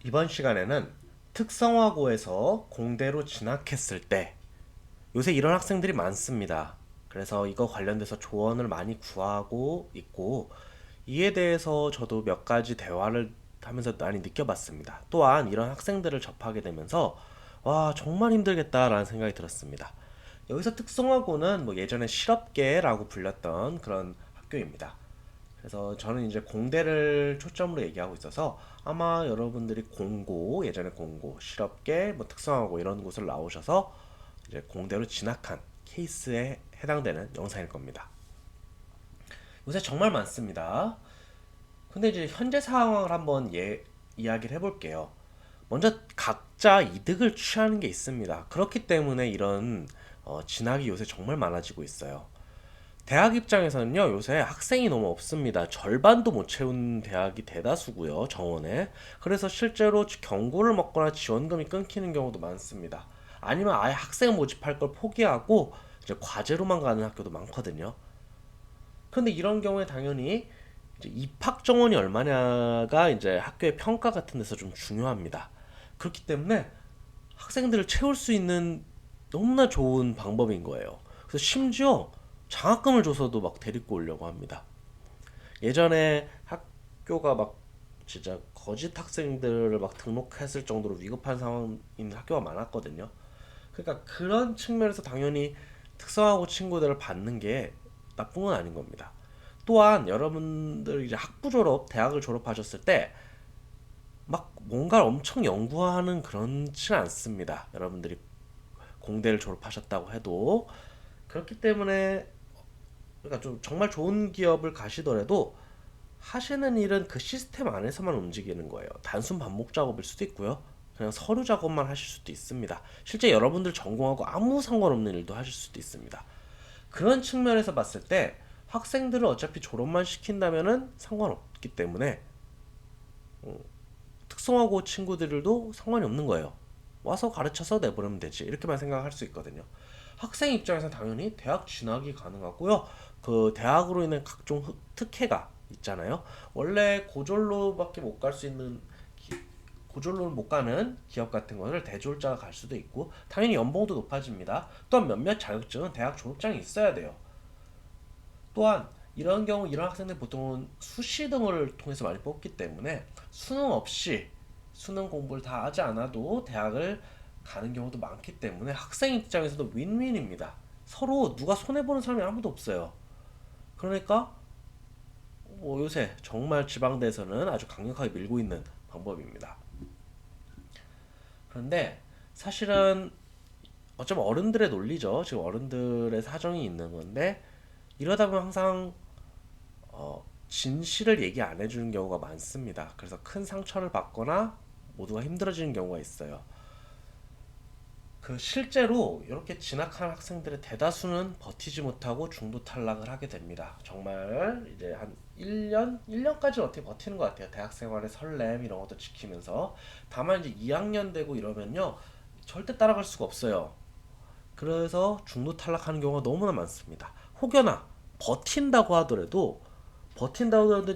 이번 시간에는 특성화고에서 공대로 진학했을 때 요새 이런 학생들이 많습니다. 그래서 이거 관련돼서 조언을 많이 구하고 있고 이에 대해서 저도 몇 가지 대화를 하면서 많이 느껴봤습니다. 또한 이런 학생들을 접하게 되면서 와 정말 힘들겠다라는 생각이 들었습니다. 여기서 특성화고는 뭐 예전에 실업계라고 불렸던 그런 학교입니다. 그래서 저는 이제 공대를 초점으로 얘기하고 있어서 아마 여러분들이 공고, 예전에 공고, 실업계, 뭐 특성화고 이런 곳을 나오셔서 이제 공대로 진학한 케이스에 해당되는 영상일 겁니다. 요새 정말 많습니다. 근데 이제 현재 상황을 한번 이야기를 해볼게요. 먼저 각자 이득을 취하는 게 있습니다. 그렇기 때문에 이런 진학이 요새 정말 많아지고 있어요. 대학 입장에서는요, 요새 학생이 너무 없습니다. 절반도 못 채운 대학이 대다수고요, 정원에. 그래서 실제로 경고를 먹거나 지원금이 끊기는 경우도 많습니다. 아니면 아예 학생 모집할 걸 포기하고 이제 과제로만 가는 학교도 많거든요. 그런데 이런 경우에 당연히 이제 입학 정원이 얼마냐가 이제 학교의 평가 같은 데서 좀 중요합니다. 그렇기 때문에 학생들을 채울 수 있는 너무나 좋은 방법인 거예요. 그래서 심지어 장학금을 줘서도 막 데리고 오려고 합니다. 예전에 학교가 막 진짜 거짓 학생들을 막 등록했을 정도로 위급한 상황인 학교가 많았거든요. 그러니까 그런 측면에서 당연히 특성화고 친구들을 받는 게 나쁜 건 아닌 겁니다. 또한 여러분들 이제 학부 졸업, 대학을 졸업하셨을 때 막 뭔가를 엄청 연구하는 그렇지는 않습니다. 여러분들이 공대를 졸업하셨다고 해도 그렇기 때문에 그러니까 좀 정말 좋은 기업을 가시더라도 하시는 일은 그 시스템 안에서만 움직이는 거예요. 단순 반복 작업일 수도 있고요. 그냥 서류 작업만 하실 수도 있습니다. 실제 여러분들 전공하고 아무 상관없는 일도 하실 수도 있습니다. 그런 측면에서 봤을 때 학생들을 어차피 졸업만 시킨다면은 상관없기 때문에 특성화고 친구들도 상관이 없는 거예요. 와서 가르쳐서 내보내면 되지. 이렇게만 생각할 수 있거든요. 학생 입장에서 당연히 대학 진학이 가능하고요. 그 대학으로 인한 각종 특혜가 있잖아요. 원래 고졸로밖에 못 갈 수 있는 고졸로는 못 가는 기업 같은 거를 대졸자가 갈 수도 있고 당연히 연봉도 높아집니다. 또한 몇몇 자격증은 대학 졸업장이 있어야 돼요. 또한 이런 경우 이런 학생들 보통은 수시 등을 통해서 많이 뽑기 때문에 수능 없이 수능 공부를 다 하지 않아도 대학을 가는 경우도 많기 때문에 학생 입장에서도 윈윈입니다. 서로 누가 손해보는 사람이 아무도 없어요. 그러니까 뭐 요새 정말 지방대에서는 아주 강력하게 밀고 있는 방법입니다. 그런데 사실은 어쩌면 어른들의 논리죠. 지금 어른들의 사정이 있는 건데 이러다 보면 항상 진실을 얘기 안 해주는 경우가 많습니다. 그래서 큰 상처를 받거나 모두가 힘들어지는 경우가 있어요. 그 실제로 이렇게 진학한 학생들의 대다수는 버티지 못하고 중도 탈락을 하게 됩니다. 정말 이제 한 1년? 1년까지는 어떻게 버티는 것 같아요. 대학 생활의 설렘 이런 것도 지키면서. 다만 이제 2학년 되고 이러면요. 절대 따라갈 수가 없어요. 그래서 중도 탈락하는 경우가 너무나 많습니다. 혹여나 버틴다고 하더라도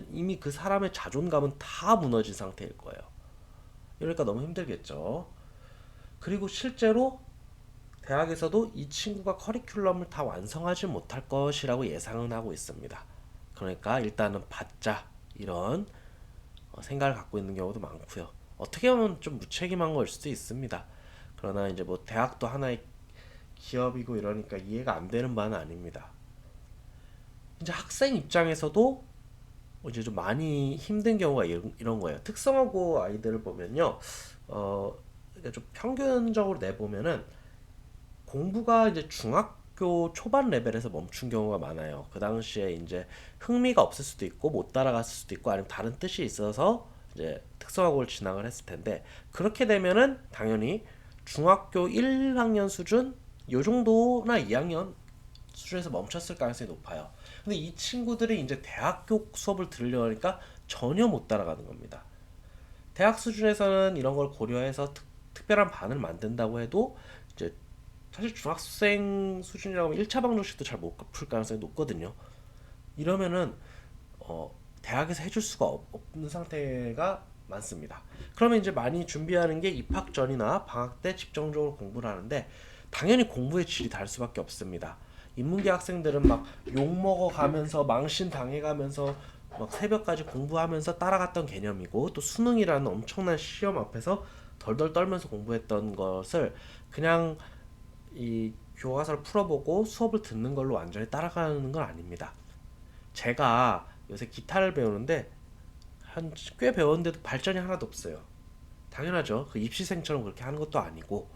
이미 그 사람의 자존감은 다 무너진 상태일 거예요. 이러니까 너무 힘들겠죠. 그리고 실제로 대학에서도 이 친구가 커리큘럼을 다 완성하지 못할 것이라고 예상은 하고 있습니다. 그러니까 일단은 받자 이런 생각을 갖고 있는 경우도 많고요. 어떻게 보면 좀 무책임한 걸 수도 있습니다. 그러나 이제 뭐 대학도 하나의 기업이고 이러니까 이해가 안 되는 바는 아닙니다. 이제 학생 입장에서도 이제 좀 많이 힘든 경우가 이런 거예요. 특성화고 아이들을 보면요, 그러니까 좀 평균적으로 내보면은 공부가 이제 중학교 초반 레벨에서 멈춘 경우가 많아요. 그 당시에 이제 흥미가 없을 수도 있고 못 따라갔을 수도 있고 아니면 다른 뜻이 있어서 이제 특성화고를 진학을 했을 텐데 그렇게 되면은 당연히 중학교 1학년 수준 요 정도나 2학년 수준에서 멈췄을 가능성이 높아요. 근데 이 친구들이 이제 대학교 수업을 들으려니까 전혀 못 따라가는 겁니다. 대학 수준에서는 이런 걸 고려해서 특별한 반을 만든다고 해도 이제 사실 중학생 수준이라고 하면 1차 방정식도 잘 못 풀 가능성이 높거든요. 이러면은 대학에서 해줄 수가 없는 상태가 많습니다. 그러면 이제 많이 준비하는 게 입학 전이나 방학 때 집중적으로 공부를 하는데 당연히 공부의 질이 다를 수밖에 없습니다. 인문계 학생들은 막 욕 먹어가면서 망신 당해가면서 막 새벽까지 공부하면서 따라갔던 개념이고 또 수능이라는 엄청난 시험 앞에서 덜덜 떨면서 공부했던 것을 그냥 이 교과서를 풀어보고 수업을 듣는 걸로 완전히 따라가는 건 아닙니다. 제가 요새 기타를 배우는데 한 꽤 배웠는데도 발전이 하나도 없어요. 당연하죠. 그 입시생처럼 그렇게 하는 것도 아니고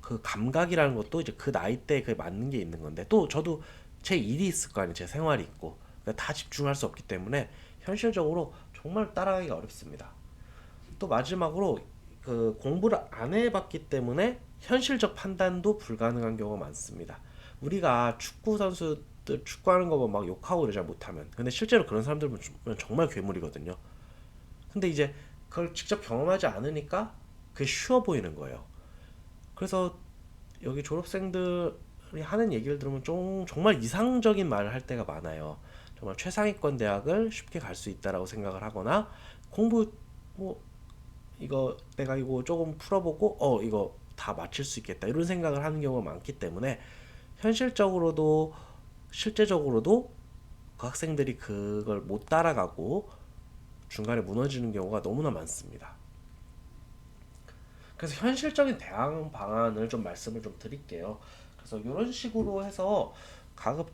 그 감각이라는 것도 이제 그 나이 때 그 맞는 게 있는 건데 또 저도 제 일이 있을 거 아니에요. 제 생활이 있고 그러니까 다 집중할 수 없기 때문에 현실적으로 정말 따라가기가 어렵습니다. 또 마지막으로 그 공부를 안 해봤기 때문에 현실적 판단도 불가능한 경우가 많습니다. 우리가 축구 선수들 축구하는 거 보면 막 욕하고 그러자 못하면 근데 실제로 그런 사람들 보면 정말 괴물이거든요. 근데 이제 그걸 직접 경험하지 않으니까 그게 쉬워 보이는 거예요. 그래서 여기 졸업생들이 하는 얘기를 들으면 좀 정말 이상적인 말을 할 때가 많아요. 정말 최상위권 대학을 쉽게 갈 수 있다라고 생각을 하거나 공부 뭐 이거 내가 이거 조금 풀어보고 이거 다 맞힐 수 있겠다 이런 생각을 하는 경우가 많기 때문에 현실적으로도 실제적으로도 그 학생들이 그걸 못 따라가고 중간에 무너지는 경우가 너무나 많습니다. 그래서 현실적인 대응 방안을 좀 말씀을 좀 드릴게요. 그래서 이런 식으로 해서 가급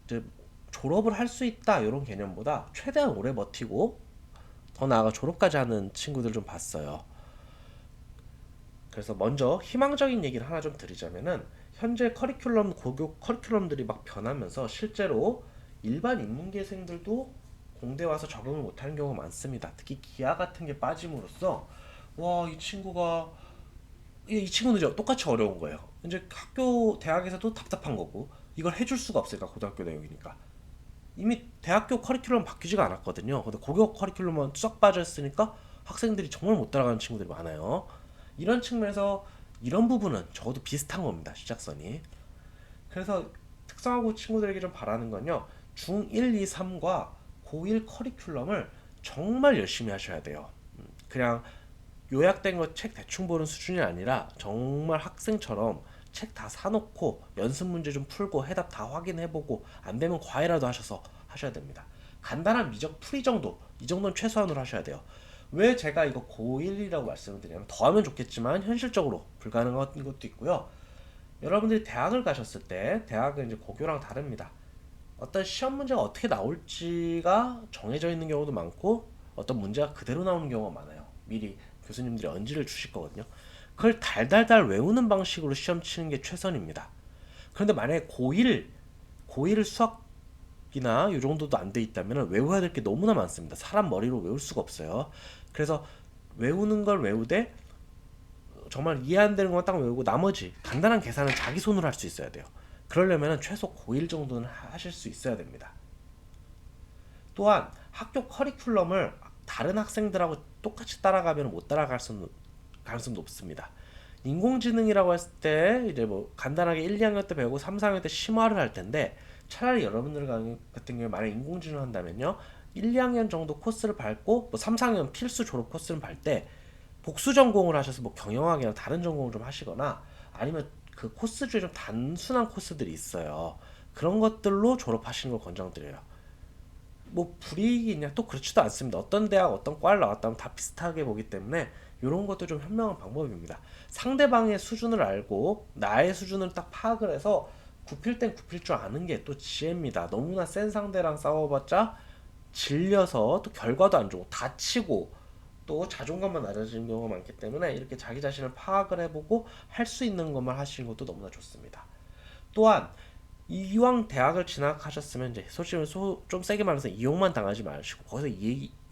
이제 졸업을 할 수 있다 이런 개념보다 최대한 오래 버티고 더 나아가 졸업까지 하는 친구들 좀 봤어요. 그래서 먼저 희망적인 얘기를 하나 좀 드리자면은 현재 커리큘럼 고교 커리큘럼들이 막 변하면서 실제로 일반 인문계생들도 공대 와서 적응을 못하는 경우가 많습니다. 특히 기하 같은 게 빠짐으로써 와 이 친구가 이 친구는 이제 똑같이 어려운 거예요. 이제 학교 대학에서도 답답한 거고 이걸 해줄 수가 없으니까 고등학교 내용이니까 이미 대학교 커리큘럼 바뀌지가 않았거든요. 근데 고교 커리큘럼만 쏙 빠졌으니까 학생들이 정말 못 따라가는 친구들이 많아요. 이런 측면에서 이런 부분은 적어도 비슷한 겁니다. 시작선이. 그래서 특성화고 친구들에게 좀 바라는 건요. 중1, 2, 3과 고1 커리큘럼을 정말 열심히 하셔야 돼요. 그냥 요약된 거 책 대충 보는 수준이 아니라 정말 학생처럼 책 다 사놓고 연습 문제 좀 풀고 해답 다 확인해보고 안 되면 과외라도 하셔서 하셔야 됩니다. 간단한 미적 풀이 정도 이 정도는 최소한으로 하셔야 돼요. 왜 제가 이거 고1이라고 말씀을 드리냐면 더하면 좋겠지만 현실적으로 불가능한 것도 있고요. 여러분들이 대학을 가셨을 때 대학은 이제 고교랑 다릅니다. 어떤 시험 문제가 어떻게 나올지가 정해져 있는 경우도 많고 어떤 문제가 그대로 나오는 경우가 많아요. 미리 교수님들이 언지를 주실 거거든요. 그걸 달달달 외우는 방식으로 시험 치는 게 최선입니다. 그런데 만약에 고1 수학이나 이 정도도 안 돼 있다면 외워야 될 게 너무나 많습니다. 사람 머리로 외울 수가 없어요. 그래서 외우는 걸 외우되 정말 이해 안 되는 것만 딱 외우고 나머지 간단한 계산은 자기 손으로 할 수 있어야 돼요. 그러려면 최소 고1 정도는 하실 수 있어야 됩니다. 또한 학교 커리큘럼을 다른 학생들하고 똑같이 따라가면 못 따라갈 수는 가능성이 높습니다. 인공지능이라고 했을 때 이제 뭐 간단하게 1, 2학년 때 배우고 3, 4학년 때 심화를 할 텐데 차라리 여러분들 같은 경우에 만약 인공지능 한다면요 1, 2학년 정도 코스를 밟고 뭐 3, 4학년 필수 졸업 코스를 밟을 때 복수 전공을 하셔서 뭐 경영학이나 다른 전공을 좀 하시거나 아니면 그 코스 중에 좀 단순한 코스들이 있어요. 그런 것들로 졸업하시는 걸 권장드려요. 뭐 불이익이 있냐 또 그렇지도 않습니다. 어떤 대학 어떤 과를 나왔다면 다 비슷하게 보기 때문에 이런 것도 좀 현명한 방법입니다. 상대방의 수준을 알고 나의 수준을 딱 파악을 해서 굽힐 땐 굽힐 줄 아는 게 또 지혜입니다. 너무나 센 상대랑 싸워봤자 질려서 또 결과도 안 좋고 다치고 또 자존감만 낮아지는 경우가 많기 때문에 이렇게 자기 자신을 파악을 해보고 할 수 있는 것만 하시는 것도 너무나 좋습니다. 또한 이왕 대학을 진학하셨으면 이제 솔직히 좀 세게 말해서 이용만 당하지 마시고 거기서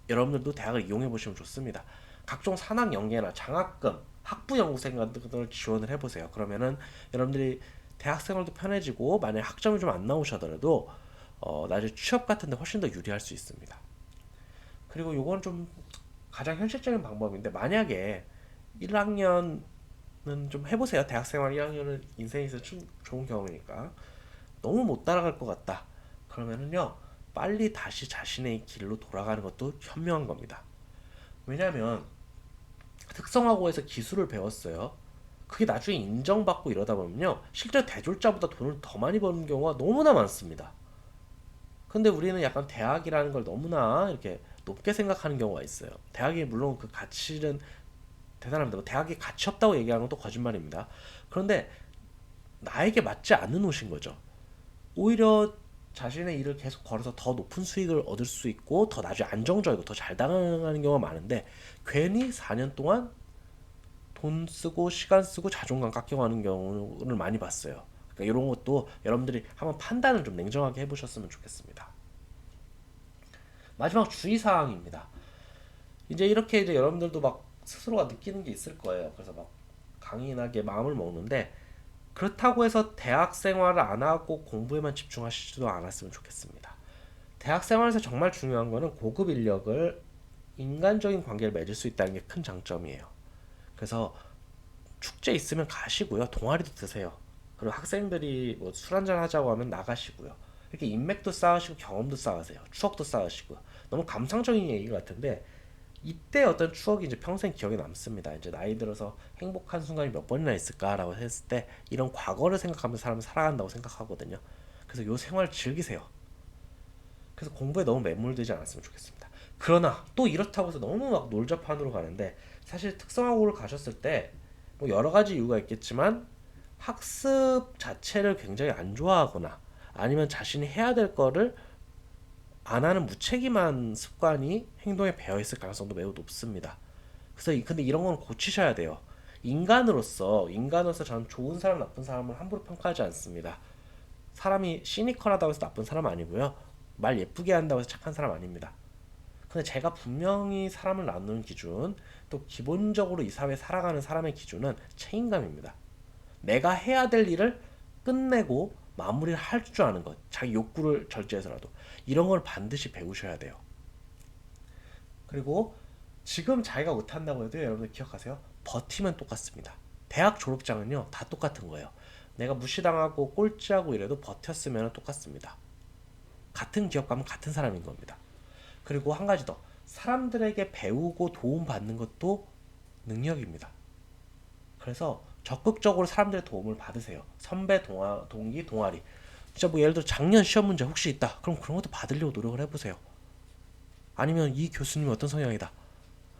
여러분들도 대학을 이용해 보시면 좋습니다. 각종 산학 연계나 장학금, 학부 연구생 같은 걸 지원을 해보세요. 그러면은 여러분들이 대학 생활도 편해지고 만약 학점이 좀 안 나오셔더라도 나중에 취업 같은데 훨씬 더 유리할 수 있습니다. 그리고 요건 좀 가장 현실적인 방법인데 만약에 1학년은 좀 해보세요. 대학생활 1학년은 인생에서 좀 좋은 경험이니까 너무 못 따라갈 것 같다. 그러면은요 빨리 다시 자신의 길로 돌아가는 것도 현명한 겁니다. 왜냐면 특성화고에서 기술을 배웠어요. 그게 나중에 인정받고 이러다 보면요, 실제 대졸자보다 돈을 더 많이 버는 경우가 너무나 많습니다. 근데 우리는 약간 대학이라는 걸 너무나 이렇게 높게 생각하는 경우가 있어요. 대학이 물론 그 가치는 대단합니다. 뭐 대학이 가치 없다고 얘기하는 건 또 거짓말입니다. 그런데 나에게 맞지 않는 옷인 거죠. 오히려 자신의 일을 계속 걸어서 더 높은 수익을 얻을 수 있고 더 나중에 안정적이고 더 잘 당하는 경우가 많은데, 괜히 4년 동안 돈 쓰고 시간 쓰고 자존감 깎여가는 경우를 많이 봤어요. 그러니까 이런 것도 여러분들이 한번 판단을 좀 냉정하게 해보셨으면 좋겠습니다. 마지막 주의사항입니다. 이제 이렇게 이제 여러분들도 막 스스로가 느끼는 게 있을 거예요. 그래서 막 강인하게 마음을 먹는데, 그렇다고 해서 대학 생활을 안 하고 공부에만 집중하시지도 않았으면 좋겠습니다. 대학 생활에서 정말 중요한 거는 고급 인력을, 인간적인 관계를 맺을 수 있다는 게 큰 장점이에요. 그래서 축제 있으면 가시고요. 동아리도 드세요. 그리고 학생들이 뭐 술 한잔 하자고 하면 나가시고요. 이렇게 인맥도 쌓으시고 경험도 쌓으세요. 추억도 쌓으시고. 너무 감상적인 얘기 같은데, 이때 어떤 추억이 이제 평생 기억에 남습니다. 이제 나이 들어서 행복한 순간이 몇 번이나 있을까라고 했을 때 이런 과거를 생각하면서 사람은 살아간다고 생각하거든요. 그래서 요 생활 즐기세요. 그래서 공부에 너무 매몰되지 않았으면 좋겠습니다. 그러나 또 이렇다고 해서 너무 막 놀자판으로 가는데, 사실 특성화고를 가셨을 때 뭐 여러 가지 이유가 있겠지만 학습 자체를 굉장히 안 좋아하거나 아니면 자신이 해야 될 거를 안 하는 무책임한 습관이 행동에 배어 있을 가능성도 매우 높습니다. 그래서 근데 이런 건 고치셔야 돼요. 인간으로서 저는 좋은 사람 나쁜 사람을 함부로 평가하지 않습니다. 사람이 시니컬하다고 해서 나쁜 사람 아니고요. 말 예쁘게 한다고 해서 착한 사람 아닙니다. 근데 제가 분명히 사람을 나누는 기준, 또 기본적으로 이 사회에 살아가는 사람의 기준은 책임감입니다. 내가 해야 될 일을 끝내고 마무리를 할 줄 아는 것, 자기 욕구를 절제해서라도 이런 걸 반드시 배우셔야 돼요. 그리고 지금 자기가 못한다고 해도 여러분들 기억하세요. 버티면 똑같습니다. 대학 졸업장은요, 다 똑같은 거예요. 내가 무시당하고 꼴찌하고 이래도 버텼으면 똑같습니다. 같은 기업 가면 같은 사람인 겁니다. 그리고 한 가지 더, 사람들에게 배우고 도움받는 것도 능력입니다. 그래서 적극적으로 사람들의 도움을 받으세요. 선배, 동기, 동아리. 진짜 뭐 예를 들어 작년 시험 문제 혹시 있다, 그럼 그런 것도 받으려고 노력을 해보세요. 아니면 이 교수님이 어떤 성향이다,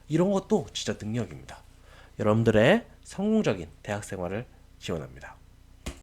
이런 것도 진짜 능력입니다. 여러분들의 성공적인 대학 생활을 기원합니다.